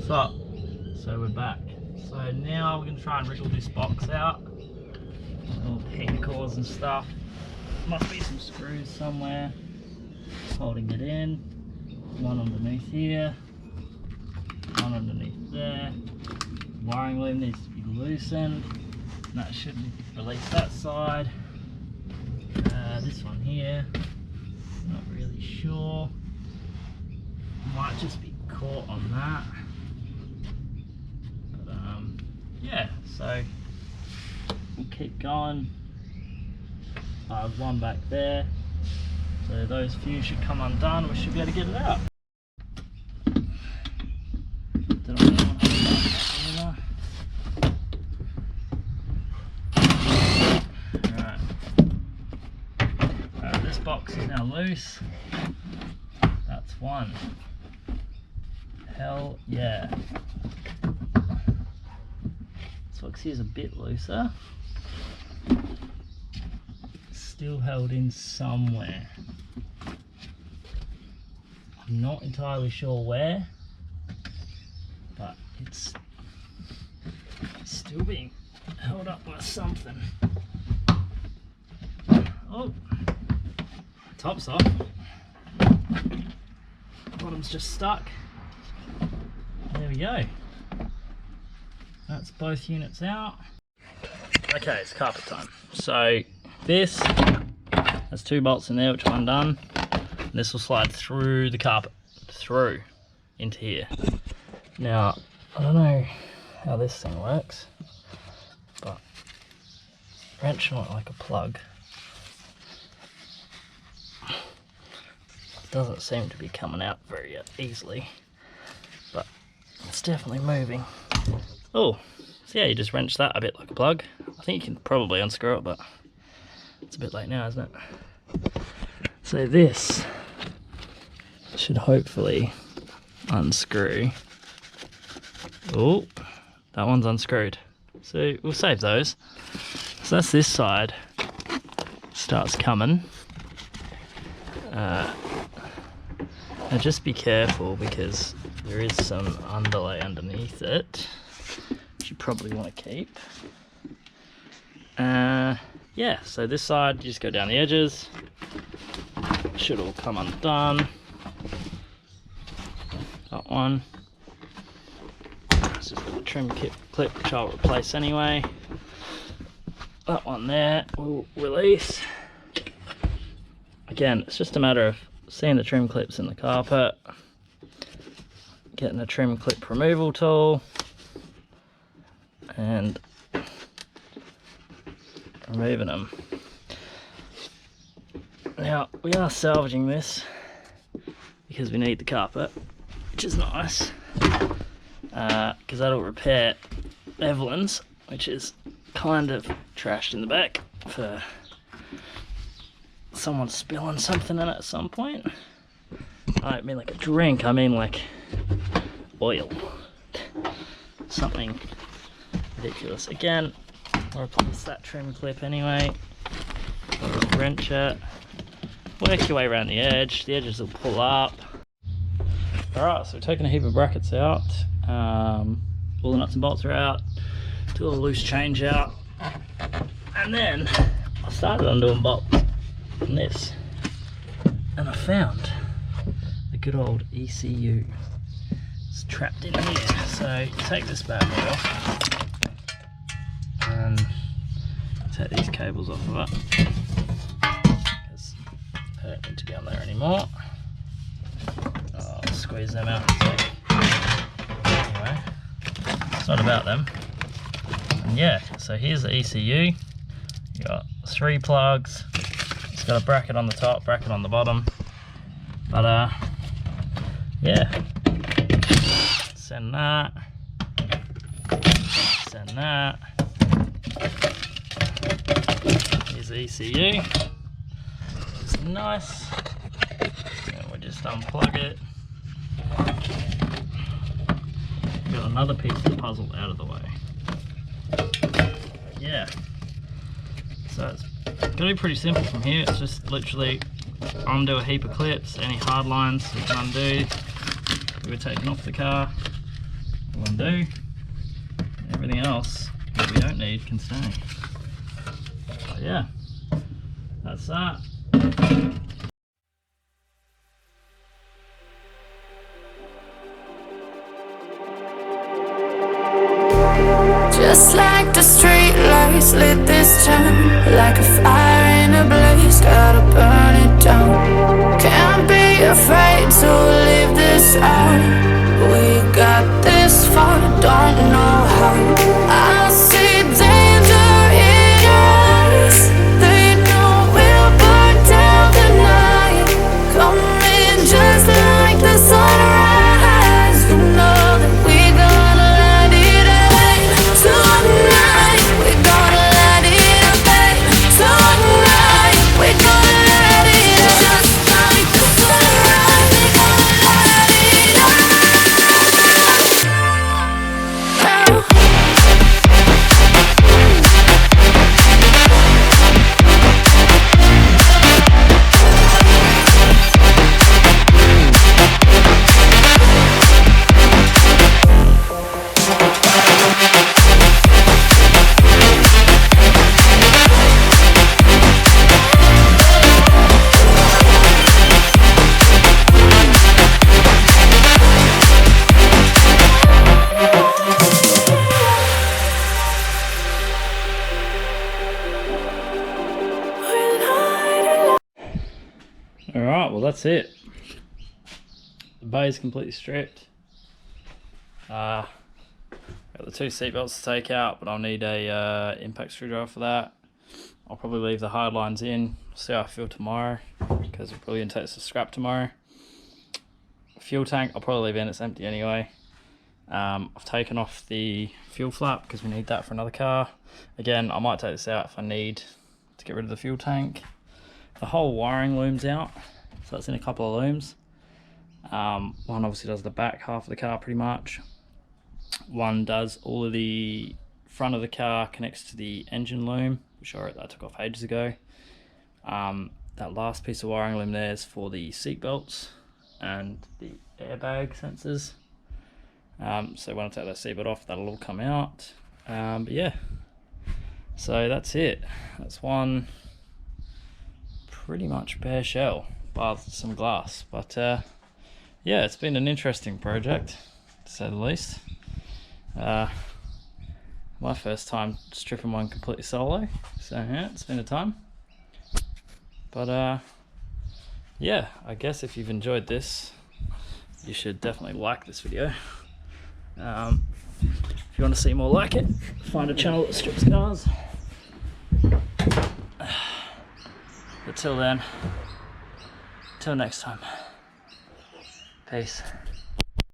So we're back. So now we're going to try and wriggle this box out. All the heat cores and stuff. Must be some screws somewhere holding it in. One underneath here, one underneath there. Wiring loom needs to be loosened. That should release that side. This one here, not really sure. Might just be caught on that. But yeah, so we'll keep going. I have one back there. So those few should come undone. We should be able to get it out. Alright, this box is now loose. That's one. Hell yeah. This box here is a bit looser. Still held in somewhere. I'm not entirely sure where, but it's still being held up by something. Oh, top's off. Bottom's just stuck. There we go. That's both units out. Okay, it's carpet time. So this has two bolts in there which are undone. And this will slide through the carpet, through into here. Now, I don't know how this thing works, but wrenching it like a plug doesn't seem to be coming out very easily, but it's definitely moving. Oh, so yeah, you just wrench that a bit like a plug. I think you can probably unscrew it, but it's a bit late now, isn't it? So this should hopefully unscrew. Oh, that one's unscrewed. So we'll save those. So that's this side. Starts coming. Now just be careful because there is some underlay underneath it, which you probably want to keep. Yeah, so this side you just go down the edges. Should all come undone. That one. This is the trim clip which I'll replace anyway. That one there will release. Again, it's just a matter of seeing the trim clips in the carpet, getting a trim clip removal tool, and removing them. Now, we are salvaging this because we need the carpet, which is nice, because that'll repair Evelyn's, which is kind of trashed in the back for someone spilling something in it at some point. I don't mean like a drink, I mean like oil. Something ridiculous. Again, I'll replace that trim clip anyway. Wrench it. Work your way around the edges will pull up. Alright, so we're taking a heap of brackets out. All the nuts and bolts are out. Do a loose change out. And then I started undoing bolts on this. And I found the good old ECU. It's trapped in here. So you take this bad boy off. And take these cables off of it. They don't need to be on there anymore. I'll squeeze them out in a sec. Anyway, it's not about them. And yeah, so here's the ECU. You got 3 plugs. It's got a bracket on the top, bracket on the bottom. But yeah. Send that. Send that. Here's the ECU. Nice. And we just unplug it. Got another piece of the puzzle out of the way. Yeah. So it's going to be pretty simple from here. It's just literally undo a heap of clips, any hard lines we can undo. We were taken off the car. we'll undo. Everything else that we don't need can stay. But yeah, that's that. Just like the street lights lit this town, like a fire in a blaze, gotta burn it down. Can't be afraid to leave this out. We got this far, don't know how. I see danger in your eyes. They know we'll burn down the night. Coming just like the sunrise. You know that we're gonna light it up tonight. We're gonna light it up tonight. We're gonna light it up just like the sunrise. We're gonna light it up. Alright, well that's it. The bay is completely stripped. Got the 2 seatbelts to take out, but I'll need a impact screwdriver for that. I'll probably leave the hard lines in, see how I feel tomorrow, because we're probably going to take this to scrap tomorrow. Fuel tank, I'll probably leave in, it's empty anyway. I've taken off the fuel flap because we need that for another car. Again, I might take this out if I need to get rid of the fuel tank. The whole wiring loom's out, so that's in a couple of looms. One obviously does the back half of the car pretty much. One does all of the front of the car, connects to the engine loom, which I took off ages ago. That last piece of wiring loom there is for the seat belts and the airbag sensors. So when I take that seatbelt off, that'll all come out. But yeah, so that's it. That's one pretty much bare shell, bar some glass. But yeah, it's been an interesting project, to say the least. My first time stripping one completely solo, so yeah, it's been a time. But yeah, I guess if you've enjoyed this, you should definitely like this video. If you want to see more like it, find a channel that strips cars. But till then, till next time, peace.